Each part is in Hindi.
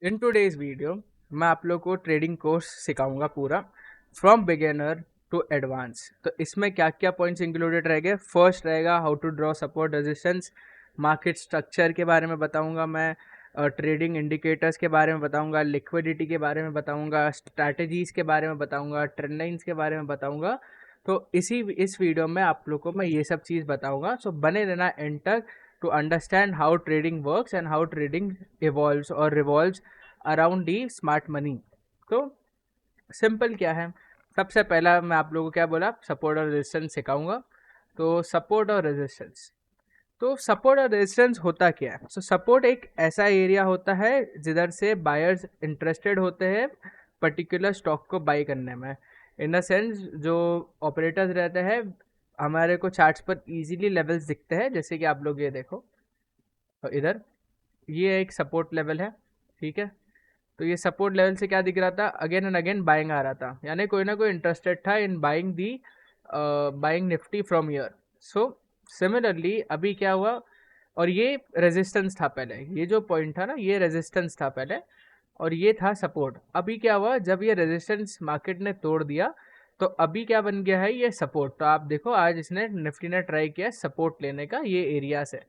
इन टूडेज वीडियो मैं आप लोग को ट्रेडिंग कोर्स सिखाऊंगा पूरा फ्रॉम बिगिनर टू एडवांस। तो इसमें क्या क्या पॉइंट्स इंक्लूडेड रहेंगे। फर्स्ट रहेगा how to draw support resistance, market structure के बारे में बताऊंगा मैं, ट्रेडिंग इंडिकेटर्स के बारे में बताऊंगा, लिक्विडिटी के बारे में बताऊंगा, स्ट्रैटेजीज के बारे में बताऊंगा, ट्रेंड लाइन्स के बारे में बताऊंगा। तो इस वीडियो में आप लोग को मैं ये सब चीज़ बताऊंगा। सो बने रहना एंड तक to understand how trading works and how trading evolves और revolves around the smart money. तो सिंपल क्या है, सबसे पहला मैं आप लोगों को क्या बोला, सपोर्ट और रेजिस्टेंस सिखाऊंगा। तो सपोर्ट और रेजिस्टेंस, तो सपोर्ट और रेजिस्टेंस होता क्या है। सो सपोर्ट एक ऐसा एरिया होता है जिधर से बायर्स इंटरेस्टेड होते हैं पर्टिकुलर स्टॉक को बाई करने में। इन द सेंस जो ऑपरेटर्स रहते हैं, हमारे को चार्ट्स पर इजीली लेवल्स दिखते हैं। जैसे कि आप लोग ये देखो, तो इधर ये एक सपोर्ट लेवल है, ठीक है। तो ये सपोर्ट लेवल से क्या दिख रहा था, अगेन एंड अगेन बाइंग आ रहा था, यानी कोई ना कोई इंटरेस्टेड था in buying the buying Nifty from year. So similarly अभी क्या हुआ, और ये रेजिस्टेंस था पहले, ये जो पॉइंट था ना ये रेजिस्टेंस था पहले, और ये था सपोर्ट। अभी क्या हुआ, जब ये रेजिस्टेंस मार्केट ने तोड़ दिया तो अभी क्या बन गया है, ये सपोर्ट। तो आप देखो आज इसने निफ्टी ने ट्राई किया सपोर्ट लेने का ये एरिया से।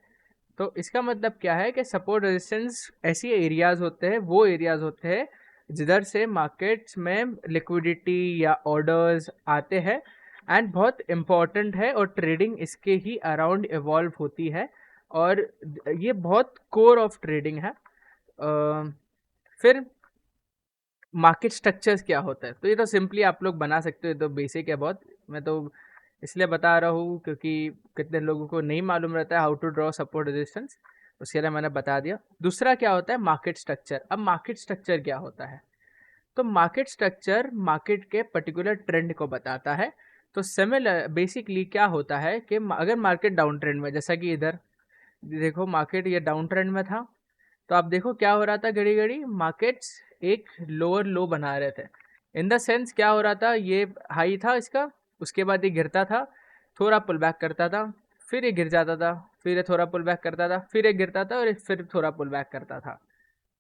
तो इसका मतलब क्या है कि सपोर्ट रेजिस्टेंस ऐसी एरियाज होते हैं, वो एरियाज होते हैं जिधर से मार्केट्स में लिक्विडिटी या ऑर्डर्स आते हैं एंड बहुत इम्पॉर्टेंट है, और ट्रेडिंग इसके ही अराउंड इवॉल्व होती है, और ये बहुत कोर ऑफ ट्रेडिंग है। फिर मार्केट स्ट्रक्चर्स क्या होता है, तो ये तो सिंपली आप लोग बना सकते हो, ये तो बेसिक है बहुत। मैं तो इसलिए बता रहा हूँ क्योंकि कितने लोगों को नहीं मालूम रहता है how to draw support resistance, उसके लिए मैंने बता दिया। दूसरा क्या होता है, मार्केट स्ट्रक्चर। अब मार्केट स्ट्रक्चर क्या होता है, तो मार्केट स्ट्रक्चर मार्केट के पर्टिकुलर ट्रेंड को बताता है। तो सिमिलर बेसिकली क्या होता है कि अगर मार्केट डाउन ट्रेंड में, जैसा कि इधर देखो मार्केट ये डाउन ट्रेंड में था, तो आप देखो क्या हो रहा था, घड़ी घड़ी मार्केट्स एक लोअर लो बना रहे थे। इन द सेंस क्या हो रहा था, ये हाई था इसका, उसके बाद ये गिरता था, थोड़ा पुल बैक करता था, फिर ये गिर जाता था, फिर ये थोड़ा पुल बैक करता था, फिर ये गिरता था, और ये फिर थोड़ा पुल बैक करता था।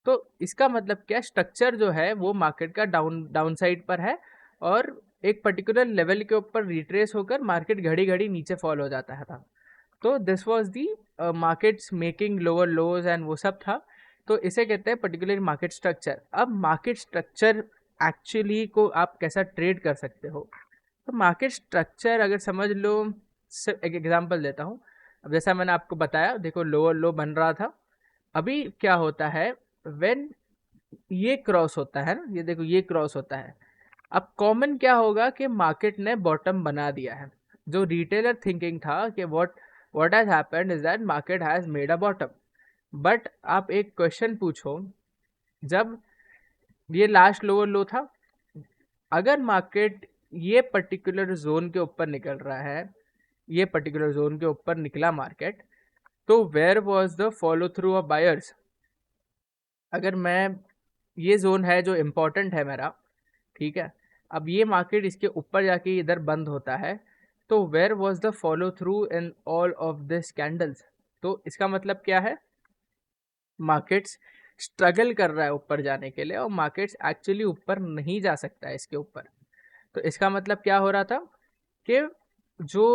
तो इसका मतलब क्या, स्ट्रक्चर जो है वो मार्केट का डाउन साइड पर है, और एक पर्टिकुलर लेवल के ऊपर रिट्रेस होकर मार्केट घड़ी घड़ी नीचे फॉल हो जाता है था। तो this was the markets making lower lodge and वो सब था। तो इसे कहते हैं पर्टिकुलर मार्केट स्ट्रक्चर। अब मार्केट स्ट्रक्चर एक्चुअली को आप कैसा ट्रेड कर सकते हो, तो मार्केट स्ट्रक्चर अगर समझ लो, सिर्फ एक एग्जांपल देता हूँ। अब जैसा मैंने आपको बताया, देखो लोअर लो बन रहा था, अभी क्या होता है, व्हेन ये क्रॉस होता है ना, ये देखो ये क्रॉस होता है। अब कॉमन क्या होगा कि मार्केट ने बॉटम बना दिया है। जो रिटेलर थिंकिंग था कि what has happened is that market has made a bottom. But आप एक क्वेश्चन पूछो, जब ये लास्ट लोअर लो था, अगर मार्केट ये पर्टिकुलर जोन के ऊपर निकल रहा है, ये पर्टिकुलर जोन के ऊपर निकला मार्केट, तो where was the follow through of buyers. अगर मैं, ये जोन है जो इम्पोर्टेंट है मेरा, ठीक है। अब ये मार्केट इसके ऊपर जाके इधर बंद होता है, तो where was the follow through in all of this candles. तो इसका मतलब क्या है, मार्केट्स स्ट्रगल कर रहा है ऊपर जाने के लिए, और मार्केट्स एक्चुअली ऊपर नहीं जा सकता है इसके ऊपर। तो इसका मतलब क्या हो रहा था कि जो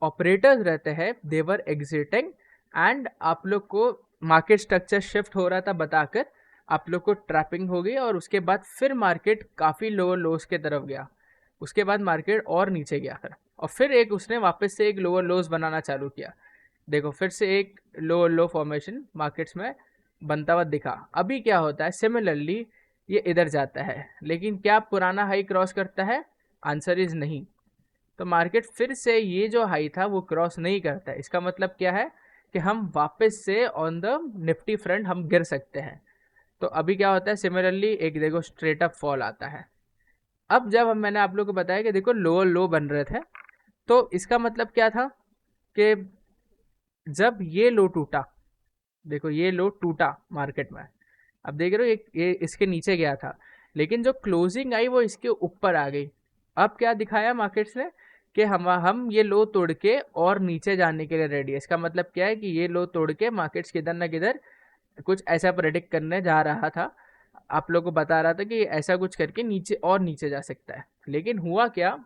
ऑपरेटर्स रहते हैं देवर एग्जिटिंग, एंड आप लोग को मार्केट स्ट्रक्चर शिफ्ट हो रहा था बताकर आप लोग को ट्रैपिंग हो गई, और उसके बाद फिर मार्केट काफ़ी लोअर लोस के तरफ गया। उसके बाद मार्केट और नीचे गया और फिर एक उसने वापस से एक लोअर लोस बनाना चालू किया। देखो फिर से एक लोअर लो फॉर्मेशन मार्केट्स में बनता हुआ दिखा। अभी क्या होता है, सिमिलरली ये इधर जाता है, लेकिन क्या पुराना हाई क्रॉस करता है, आंसर इज नहीं। तो मार्केट फिर से ये जो हाई था वो क्रॉस नहीं करता है। इसका मतलब क्या है कि हम वापस से ऑन द निफ्टी फ्रंट हम गिर सकते हैं। तो अभी क्या होता है, सिमिलरली एक देखो स्ट्रेट अप फॉल आता है। अब जब हम, मैंने आप लोगों को बताया कि देखो लोअर लो बन रहे थे, तो इसका मतलब क्या था कि जब ये लो टूटा, देखो ये लो टूटा मार्केट में, अब देख रहे हो ये इसके नीचे गया था, लेकिन जो क्लोजिंग आई वो इसके ऊपर आ गई। अब क्या दिखाया मार्केट्स ने कि हम ये लो तोड़ के और नीचे जाने के लिए रेडी है। इसका मतलब क्या है कि ये लो तोड़ के मार्केट्स किधर ना किधर कुछ ऐसा प्रेडिक्ट करने जा रहा था। आप लोगों को बता रहा था कि ऐसा कुछ करके नीचे और नीचे जा सकता है, लेकिन हुआ क्या,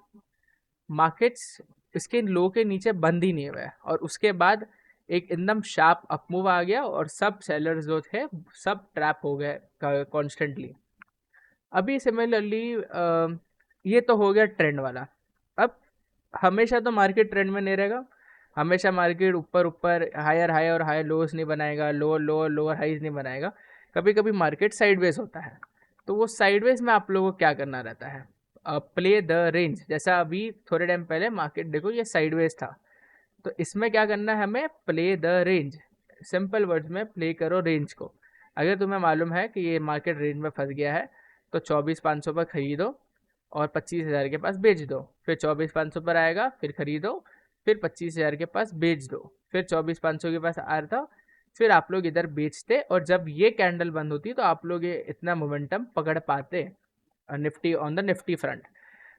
मार्केट्स इसके लो के नीचे बंद ही नहीं हुआ है और उसके बाद एक एकदम शार्प अपमूव आ गया और सब सेलर्स जो थे सब ट्रैप हो गए कॉन्स्टेंटली। अभी सिमिलरली ये तो हो गया ट्रेंड वाला। अब हमेशा तो मार्केट ट्रेंड में नहीं रहेगा, हमेशा मार्केट ऊपर ऊपर हायर हाई और हाई लोस नहीं बनाएगा, लोअर लोअर लोअर हाईज नहीं बनाएगा। कभी कभी मार्केट साइडवेज होता है, तो वो साइडवेज में आप लोगों को क्या करना रहता है, प्ले द रेंज। जैसा अभी थोड़े टाइम पहले मार्केट देखो ये साइडवेज था, तो इसमें क्या करना है हमें, play the range. Simple words में प्ले करो रेंज को। अगर तुम्हें मालूम है कि ये मार्केट रेंज में फंस गया है तो 24,500 पर खरीदो और 25,000 के पास बेच दो, फिर 24,500 पर आएगा फिर खरीदो, फिर 25,000 के पास बेच दो, फिर 24,500 के पास आ रहा था, फिर आप लोग इधर बेचते और जब ये कैंडल बंद होती तो आप लोग ये इतना मोमेंटम पकड़ पाते Nifty on the Nifty front.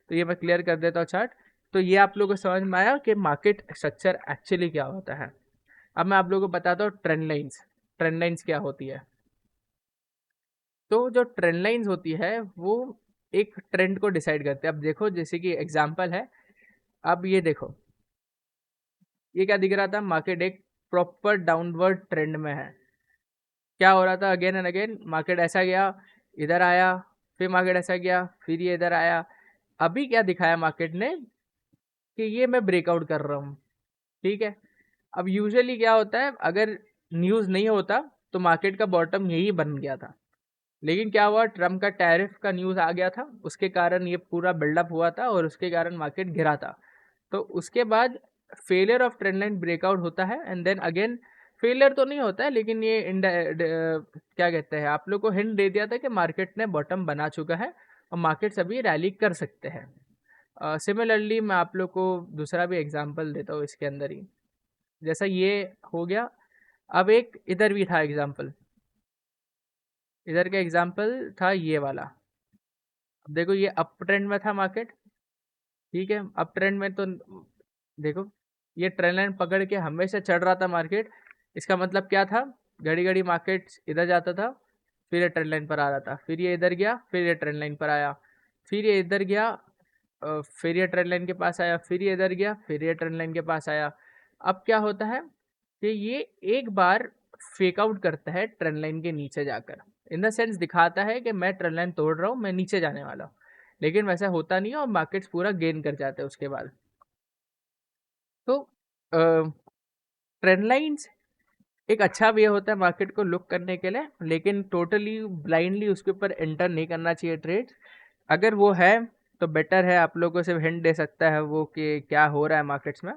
तो ये मैं क्लियर कर देता हूँ चार्ट। तो ये आप लोगों को समझ में आया कि मार्केट स्ट्रक्चर एक्चुअली क्या होता है। अब मैं आप लोगों को बताता हूँ ट्रेंड लाइंस। ट्रेंड लाइंस क्या होती है, तो जो ट्रेंड लाइंस होती है वो एक ट्रेंड को डिसाइड करते हैं। अब देखो जैसे कि एग्जांपल है, अब ये देखो ये क्या दिख रहा था, मार्केट एक प्रॉपर डाउनवर्ड ट्रेंड में है। क्या हो रहा था, अगेन एंड अगेन मार्केट ऐसा गया, इधर आया, फिर मार्केट ऐसा गया, फिर ये इधर आया। अभी क्या दिखाया मार्केट ने कि ये मैं ब्रेकआउट कर रहा हूँ, ठीक है। अब यूजुअली क्या होता है, अगर न्यूज़ नहीं होता तो मार्केट का बॉटम यही बन गया था, लेकिन क्या हुआ, ट्रम्प का टैरिफ का न्यूज़ आ गया था, उसके कारण ये पूरा बिल्डअप हुआ था और उसके कारण मार्केट गिरा था। तो उसके बाद failure of trend line breakout होता है एंड देन अगेन फेलियर तो नहीं होता है, लेकिन ये क्या कहते हैं, आप लोग को हिंट दे दिया था कि मार्केट ने बॉटम बना चुका है और मार्केट्स अभी रैली कर सकते हैं। सिमिलरली मैं आप लोग को दूसरा भी एग्जांपल देता हूँ इसके अंदर ही। जैसा ये हो गया, अब एक इधर भी था एग्जांपल, इधर का एग्जांपल था ये वाला। अब देखो ये अप ट्रेंड में था मार्केट, ठीक है, अप ट्रेंड में तो देखो ये ट्रेंड लाइन पकड़ के हमेशा चढ़ रहा था मार्केट। इसका मतलब क्या था, घड़ी घड़ी मार्केट इधर जाता था, फिर ये ट्रेंड लाइन पर आ रहा था, फिर ये इधर गया, फिर ये ट्रेंड लाइन पर आया, फिर ये इधर गया, फिर ये ट्रेंड लाइन के पास आया, फिर ये इधर गया, फिर ये ट्रेंड लाइन के पास आया। अब क्या होता है कि ये एक बार फेक आउट करता है ट्रेंड लाइन के नीचे जाकर, इन द सेंस दिखाता है कि मैं ट्रेंड लाइन तोड़ रहा हूँ, मैं नीचे जाने वाला हूँ, लेकिन वैसा होता नहीं है और मार्केट्स पूरा गेन कर जाते हैं उसके बाद। तो ट्रेंड लाइंस एक अच्छा वे होता है मार्केट को लुक करने के लिए, लेकिन टोटली ब्लाइंडली उसके ऊपर एंटर नहीं करना चाहिए ट्रेड। अगर वो है तो बेटर है, आप लोगों को सिर्फ हिंट दे सकता है वो कि क्या हो रहा है मार्केट्स में,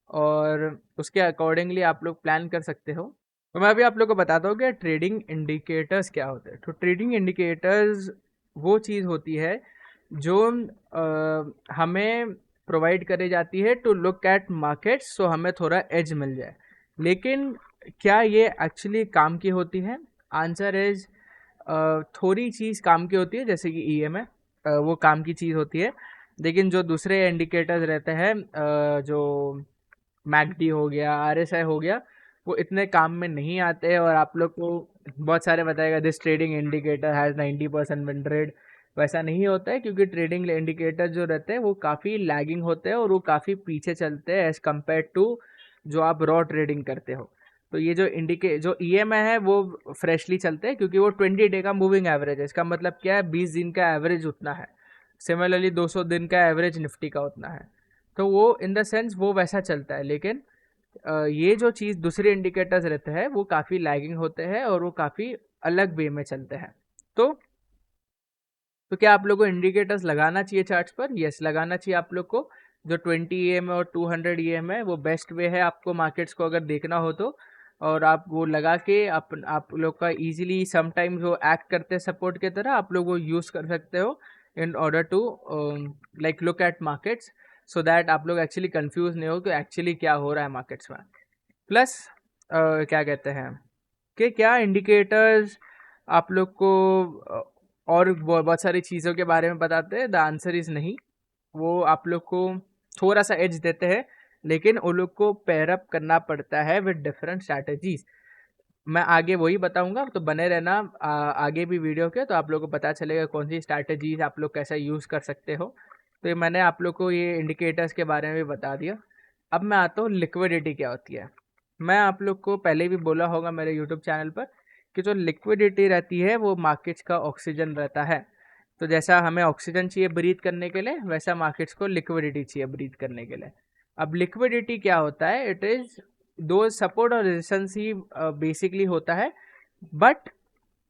और उसके अकॉर्डिंगली आप लोग प्लान कर सकते हो। तो मैं अभी आप लोग को बताता हूँ कि ट्रेडिंग इंडिकेटर्स क्या होते हैं। तो ट्रेडिंग इंडिकेटर्स वो चीज़ होती है जो हमें प्रोवाइड करी जाती है टू लुक एट मार्केट्स, सो हमें थोड़ा एज मिल जाए। लेकिन क्या ये एक्चुअली काम की होती है, आंसर इज थोड़ी चीज़ काम की होती है, जैसे कि ईएमए वो काम की चीज़ होती है, लेकिन जो दूसरे इंडिकेटर्स रहते हैं जो मैकडी हो गया, आरएसआई हो गया, वो इतने काम में नहीं आते हैं। और आप लोग को बहुत सारे बताएगा this trading indicator has 90% win rate, वैसा नहीं होता है, क्योंकि ट्रेडिंग इंडिकेटर जो रहते हैं वो काफ़ी लैगिंग होते हैं और वो काफ़ी पीछे चलते हैं एज़ कम्पेयर टू जो आप रॉ ट्रेडिंग करते हो। तो ये जो ईएमआई है वो फ्रेशली चलते हैं, क्योंकि वो 20 डे का मूविंग एवरेज है। इसका मतलब क्या है, 20 दिन का एवरेज उतना है। सिमिलरली 200 दिन का एवरेज निफ्टी का उतना है। तो वो इन द सेंस वो वैसा चलता है, लेकिन ये जो चीज़ दूसरे इंडिकेटर्स रहते हैं वो काफ़ी लैगिंग होते हैं और वो काफ़ी अलग वे में चलते हैं। तो क्या आप लोग को इंडिकेटर्स लगाना चाहिए चार्ट्स पर? यस, लगाना चाहिए आप लोग को। जो 20 EM और 200 EM है वो बेस्ट वे है आपको मार्केट्स को अगर देखना हो तो। और आप वो लगा के आप लोग का इजीली समटाइम्स वो एक्ट करते हैं सपोर्ट की तरह, आप लोग वो यूज़ कर सकते हो in order to like look at markets, so that आप लोग एक्चुअली कंफ्यूज नहीं हो कि एक्चुअली क्या हो रहा है मार्केट्स में। प्लस क्या कहते हैं कि क्या इंडिकेटर्स आप लोग को और बहुत सारी चीज़ों के बारे में बताते हैं? द आंसर इज़ नहीं। वो आप लोग को थोड़ा सा एज देते हैं, लेकिन उन लोग को पेयर अप करना पड़ता है विद डिफरेंट स्ट्रैटेजीज। मैं आगे वही बताऊंगा, तो बने रहना आगे भी वीडियो के, तो आप लोगों को पता चलेगा कौन सी स्ट्रैटेजीज आप लोग कैसा यूज़ कर सकते हो। तो ये मैंने आप लोग को ये इंडिकेटर्स के बारे में भी बता दिया। अब मैं आता हूँ लिक्विडिटी क्या होती है। मैं आप लोग को पहले भी बोला होगा मेरे यूट्यूब चैनल पर कि जो लिक्विडिटी रहती है वो मार्केट्स का ऑक्सीजन रहता है। तो जैसा हमें ऑक्सीजन चाहिए ब्रीथ करने के लिए, वैसा मार्केट्स को लिक्विडिटी चाहिए ब्रीथ करने के लिए। अब लिक्विडिटी क्या होता है, इट इज़ दो सपोर्ट और रेजिस्टेंस ही बेसिकली होता है, बट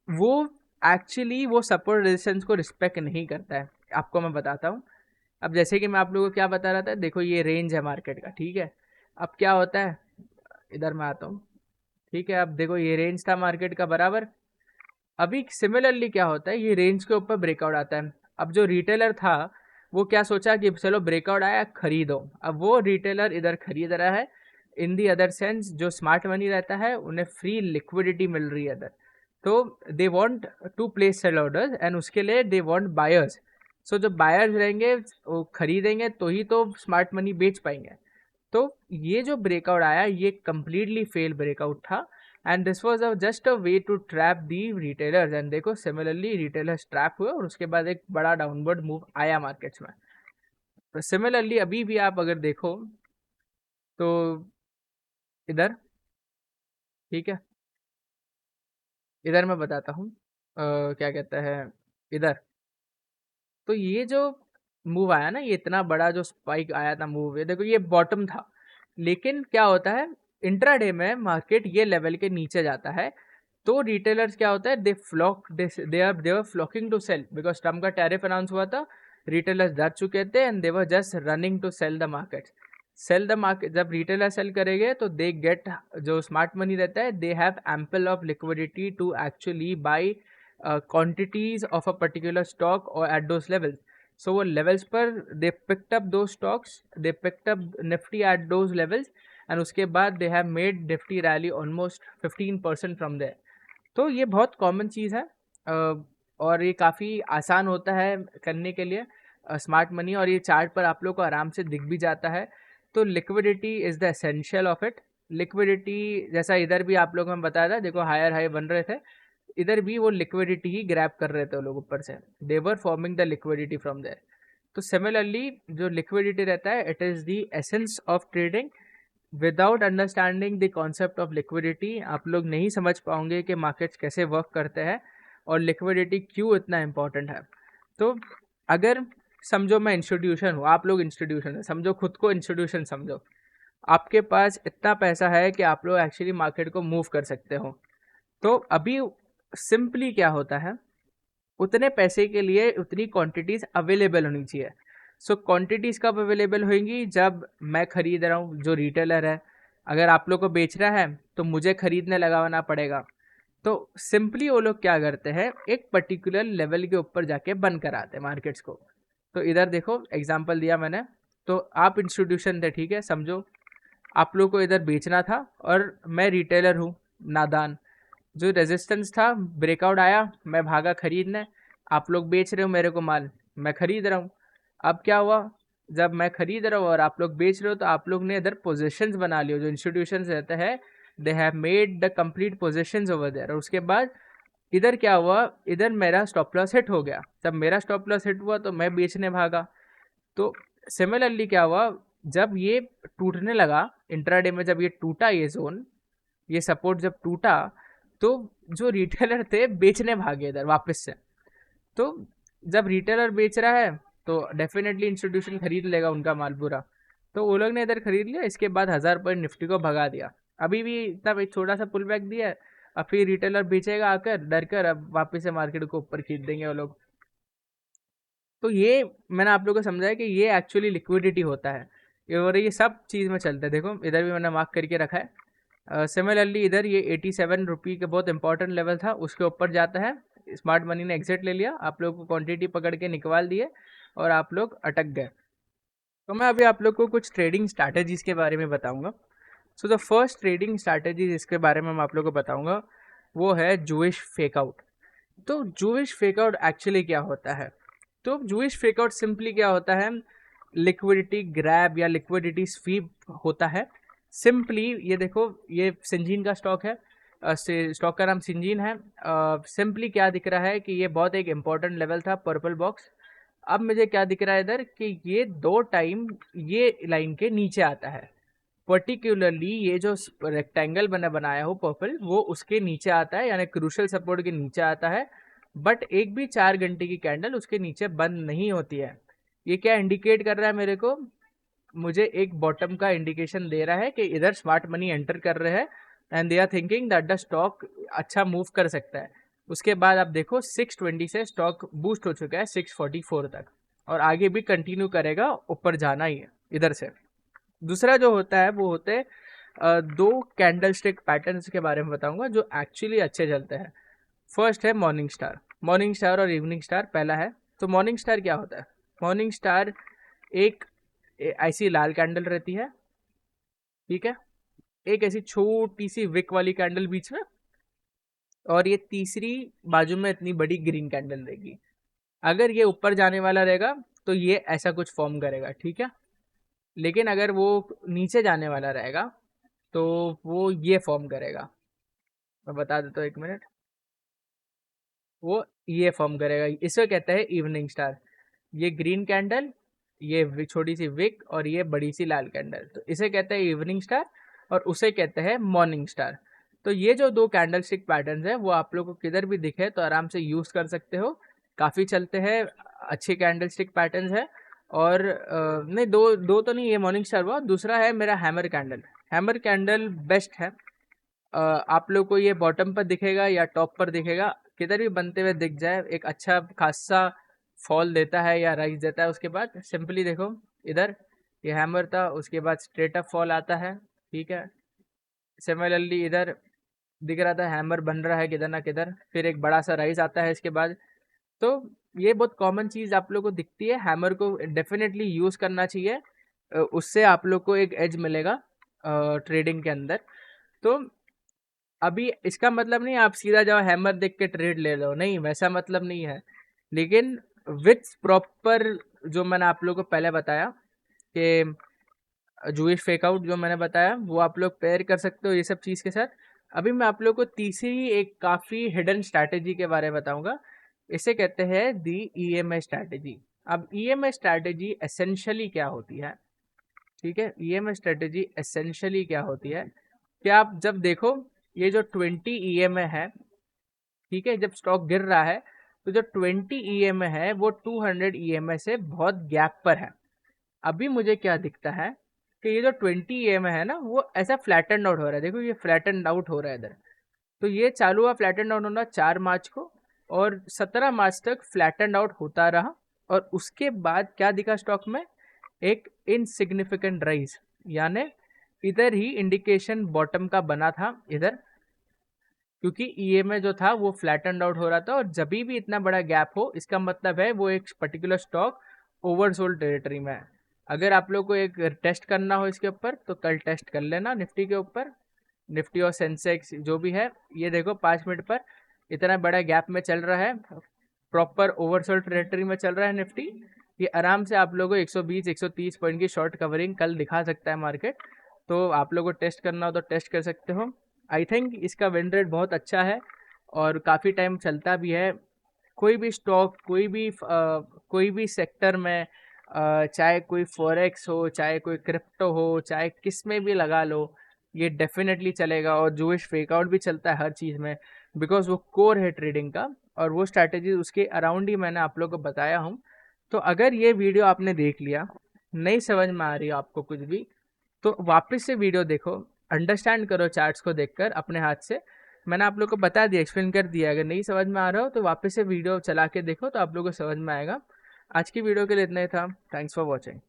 वो एक्चुअली वो सपोर्ट रेजिस्टेंस को रिस्पेक्ट नहीं करता है। आपको मैं बताता हूँ। अब जैसे कि मैं आप लोगों को क्या बता रहा था, देखो ये रेंज है मार्केट का, ठीक है। अब क्या होता है, इधर मैं आता हूँ, ठीक है। अब देखो ये रेंज था मार्केट का बराबर। अभी सिमिलरली क्या होता है, ये रेंज के ऊपर ब्रेकआउट आता है। अब जो रिटेलर था वो क्या सोचा कि चलो ब्रेकआउट आया खरीदो। अब वो रिटेलर इधर खरीद रहा है, इन दी अदर सेंस जो स्मार्ट मनी रहता है उन्हें फ्री लिक्विडिटी मिल रही है इधर। तो they want to place sell orders and उसके लिए दे वांट बायर्स। सो जो बायर्स रहेंगे वो खरीदेंगे तो ही तो स्मार्ट मनी बेच पाएंगे। तो ये जो ब्रेकआउट आया ये कंप्लीटली फेल ब्रेकआउट था, and this was just a way to trap the retailers. एंड देखो सिमिलरली रिटेलर्स ट्रैप हुए और उसके बाद एक बड़ा डाउनवर्ड मूव आया मार्केट्स में। तो सिमिलरली अभी भी आप अगर देखो तो इधर, ठीक है, इधर मैं बताता हूँ क्या कहते हैं इधर। तो ये जो मूव आया ना, ये इतना बड़ा जो स्पाइक आया था मूव, ये देखो ये बॉटम था। लेकिन क्या होता है, इंट्राडे में मार्केट ये लेवल के नीचे जाता है तो रिटेलर्स क्या होता है, they are flocking to sell because Trump का टैरिफ अनाउंस हुआ था। रिटेलर्स डर चुके थे and they were just running to sell the market. Sell the market, जब रिटेलर सेल करेंगे तो दे गेट, जो स्मार्ट मनी रहता है they have ample of liquidity to actually buy quantities of a particular stock or at those levels. So वो levels पर they picked up those stocks, they picked up Nifty at those levels, and उसके बाद they have made Nifty rally almost 15% from there. तो ये बहुत कॉमन चीज़ है और ये काफ़ी आसान होता है करने के लिए स्मार्ट मनी, और ये चार्ट पर आप लोग को आराम से दिख भी जाता है। तो liquidity is the essential of it. Liquidity जैसा इधर भी आप लोगों को बताया था, देखो हायर हाई बन रहे थे, इधर भी वो लिक्विडिटी ही ग्रैब कर रहे थे वो लोग ऊपर से, they were forming the liquidity from there. तो सिमिलरली जो लिक्विडिटी रहता है it is the essence of trading. Without understanding the concept of liquidity आप लोग नहीं समझ पाओगे कि मार्केट्स कैसे वर्क करते हैं और लिक्विडिटी क्यों इतना इम्पोर्टेंट है। तो अगर समझो मैं इंस्टीट्यूशन हूँ, आप लोग इंस्टीट्यूशन है, समझो खुद को इंस्टीट्यूशन समझो, आपके पास इतना पैसा है कि आप लोग एक्चुअली मार्केट को मूव कर सकते हो। तो अभी सिंपली क्या होता है, उतने पैसे के लिए उतनी क्वांटिटीज अवेलेबल होनी चाहिए। सो क्वांटिटीज कब अवेलेबल होंगी, जब मैं खरीद रहा हूँ, जो रिटेलर है अगर आप लोग को बेच रहा है तो मुझे खरीदने लगाना पड़ेगा। तो सिंपली वो लोग क्या करते हैं, एक पर्टिकुलर लेवल के ऊपर जाके बंद कराते हैं मार्केट्स को। तो इधर देखो एग्जांपल दिया मैंने, तो आप इंस्टीट्यूशन थे, ठीक है, समझो आप लोग को इधर बेचना था और मैं रिटेलर हूँ नादान। जो रेजिस्टेंस था ब्रेकआउट आया, मैं भागा खरीदने, आप लोग बेच रहे हो मेरे को माल, मैं खरीद रहा हूँ। अब क्या हुआ, जब मैं खरीद रहा हूँ और आप लोग बेच रहे हो तो आप लोग ने इधर पोजीशंस बना लियो, जो इंस्टीट्यूशंस रहते हैं they have made the complete positions over there. और उसके बाद इधर क्या हुआ, इधर मेरा स्टॉप लॉस हिट हो गया। जब मेरा स्टॉप लॉस हिट हुआ तो मैं बेचने भागा। तो सिमिलरली क्या हुआ, जब ये टूटने लगा इंट्राडे में, जब ये टूटा ये जोन, ये सपोर्ट जब टूटा तो जो रिटेलर थे बेचने भागे इधर वापस से। तो जब रिटेलर बेच रहा है तो डेफिनेटली इंस्टीट्यूशन खरीद लेगा उनका माल पूरा। तो वो लोग ने इधर खरीद लिया, इसके बाद 1000 पॉइंट निफ्टी को भगा दिया। अभी भी तब एक छोटा सा पुल बैक दिया है, अब फिर रिटेलर बेचेगा आकर डर कर, अब वापस से मार्केट को ऊपर खींच देंगे वो लोग। तो ये मैंने आप लोगों को समझाया कि ये एक्चुअली लिक्विडिटी होता है, और ये सब चीज़ में चलता है। देखो इधर भी मैंने मार्क करके रखा है। सिमिलरली इधर ये 87 रुपये का बहुत इंपॉर्टेंट लेवल था, उसके ऊपर जाता है, स्मार्ट मनी ने एग्जिट ले लिया, आप लोग को क्वांटिटी पकड़ के निकाल दिए और आप लोग अटक गए। तो मैं अभी आप लोग को कुछ ट्रेडिंग स्ट्रैटेजीज़ के बारे में बताऊंगा। So the first trading strategies इसके बारे में मैं आप लोग को बताऊंगा वो है जूइश फेकआउट। तो जूइश फेकआउट एक्चुअली क्या होता है, तो जूइश फेकआउट सिंपली क्या होता है, लिक्विडिटी ग्रैब या लिक्विडिटी स्वीप होता है। सिंपली ये देखो, ये सिंजीन का स्टॉक है, स्टॉक का नाम सिंजीन है। सिंपली क्या दिख रहा है कि ये बहुत एक इम्पॉर्टेंट लेवल था पर्पल बॉक्स। अब मुझे क्या दिख रहा है इधर कि ये 2 टाइम ये लाइन के नीचे आता है, पर्टिकुलरली ये जो रेक्टेंगल मैंने बनाया हो पर्पल वो उसके नीचे आता है, यानी क्रूशल सपोर्ट के नीचे आता है। बट एक भी 4 घंटे की कैंडल उसके नीचे बंद नहीं होती है। ये क्या इंडिकेट कर रहा है मेरे को? मुझे एक बॉटम का इंडिकेशन दे रहा है कि इधर स्मार्ट मनी एंटर कर रहे हैं and they are thinking that the stock अच्छा मूव कर सकता है। उसके बाद आप देखो 620 से स्टॉक बूस्ट हो चुका है 644 तक, और आगे भी कंटिन्यू करेगा, ऊपर जाना ही है इधर से। दूसरा जो होता है वो होते हैं 2 कैंडल स्टिक पैटर्न्स के बारे में बताऊंगा जो एक्चुअली अच्छे चलते हैं। फर्स्ट है मॉर्निंग स्टार। मॉर्निंग स्टार और इवनिंग स्टार पहला है। तो मॉर्निंग स्टार क्या होता है? मॉर्निंग स्टार एक ऐसी लाल कैंडल रहती है, ठीक है, एक ऐसी छोटी सी विक वाली कैंडल बीच में, और ये तीसरी बाजू में इतनी बड़ी ग्रीन कैंडल रहेगी। अगर ये ऊपर जाने वाला रहेगा तो ये ऐसा कुछ फॉर्म करेगा, ठीक है। लेकिन अगर वो नीचे जाने वाला रहेगा तो वो ये फॉर्म करेगा। मैं बता देता हूँ, 1 मिनट। वो ये फॉर्म करेगा, इसे कहते हैं इवनिंग स्टार। ये ग्रीन कैंडल, ये छोटी सी विक, और ये बड़ी सी लाल कैंडल, तो इसे कहते हैं इवनिंग स्टार और उसे कहते हैं मॉर्निंग स्टार। तो ये जो 2 कैंडल स्टिक पैटर्न है वो आप लोग को किधर भी दिखे तो आराम से यूज कर सकते हो, काफी चलते हैं, अच्छे कैंडल स्टिक पैटर्न है। और नहीं, दो तो नहीं, ये मॉर्निंग स्टार हुआ। दूसरा है मेरा hammer candle. Hammer candle best है। आप लोग को ये बॉटम पर दिखेगा या टॉप पर दिखेगा, किधर भी बनते हुए दिख जाए, एक अच्छा खासा फॉल देता है या राइज देता है। उसके बाद सिंपली देखो इधर, ये हैमर था, उसके बाद स्ट्रेट अप फॉल आता है, ठीक है। सिमिलरली इधर दिख रहा था हैमर बन रहा है किधर ना किधर, फिर एक बड़ा सा राइज आता है इसके बाद। तो ये बहुत कॉमन चीज़ आप लोग को दिखती है। हैमर को डेफिनेटली यूज़ करना चाहिए, उससे आप लोग को एक एज मिलेगा ट्रेडिंग के अंदर। तो अभी इसका मतलब नहीं आप सीधा जाओ हैमर देख के ट्रेड ले लो, नहीं, वैसा मतलब नहीं है। लेकिन विथ प्रॉपर, जो मैंने आप लोगों को पहले बताया कि जूइश फेकआउट जो मैंने बताया, वो आप लोग पेयर कर सकते हो ये सब चीज़ के साथ। अभी मैं आप लोग को तीसरी एक काफ़ी हिडन स्ट्रैटेजी के बारे में बताऊंगा। इसे कहते हैं दी ईएमए स्ट्रैटेजी। अब ईएमए स्ट्रैटेजी एसेंशियली क्या होती है, ठीक है। ईएमए स्ट्रैटेजी एसेंशियली क्या होती है कि आप जब देखो ये जो 20 ईएमए है, ठीक है, जब स्टॉक गिर रहा है तो जो 20 ईएमए है वो 200 ईएमए से बहुत गैप पर है। अभी मुझे क्या दिखता है कि ये जो 20 ईएमए है ना वो ऐसा फ्लैटन आउट हो रहा है। देखो ये फ्लैटन आउट हो रहा है इधर। तो ये चालू हुआ फ्लैटन आउट होना 4 मार्च को, और 17 मार्च तक फ्लैटन आउट होता रहा। और उसके बाद क्या दिखा स्टॉक में? एक इनसिग्निफिकेंट राइज, यानी इधर ही इंडिकेशन बॉटम का बना था इधर, क्योंकि ईएमए जो था वो फ्लैटन आउट हो रहा था। और जब भी इतना बड़ा गैप हो इसका मतलब है वो एक पर्टिकुलर स्टॉक ओवरसोल्ड टेरिटरी में है। अगर आप लोग को एक टेस्ट करना हो इसके ऊपर तो कल टेस्ट कर लेना निफ्टी के ऊपर। निफ्टी और सेंसेक्स जो भी है, ये देखो 5 मिनट पर इतना बड़ा गैप में चल रहा है, प्रॉपर ओवरसोल्ड टेरिटरी में चल रहा है निफ्टी। ये आराम से आप लोगों को 120 130 पॉइंट की शॉर्ट कवरिंग कल दिखा सकता है मार्केट। तो आप लोगों को टेस्ट करना हो तो टेस्ट कर सकते हो। आई थिंक इसका विन रेट बहुत अच्छा है और काफ़ी टाइम चलता भी है। कोई भी स्टॉक, कोई भी सेक्टर में, चाहे कोई फॉरेक्स हो, चाहे कोई क्रिप्टो हो, चाहे किस में भी लगा लो, ये डेफिनेटली चलेगा। और जूइश फेकआउट भी चलता है हर चीज़ में, बिकॉज वो कोर है ट्रेडिंग का, और वो स्ट्रैटेजी उसके अराउंड ही मैंने आप लोग को बताया हूँ। तो अगर ये वीडियो आपने देख लिया, नहीं समझ में आ रही है आपको कुछ भी, तो वापस से वीडियो देखो, अंडरस्टैंड करो चार्ट्स को देखकर अपने हाथ से। मैंने आप लोग को बता दिया, एक्सप्लेन कर दिया। अगर नहीं समझ में आ रहा हो तो वापस से वीडियो चला के देखो तो आप लोगों को समझ में आएगा। आज की वीडियो के लिए इतना ही था। Thanks for watching.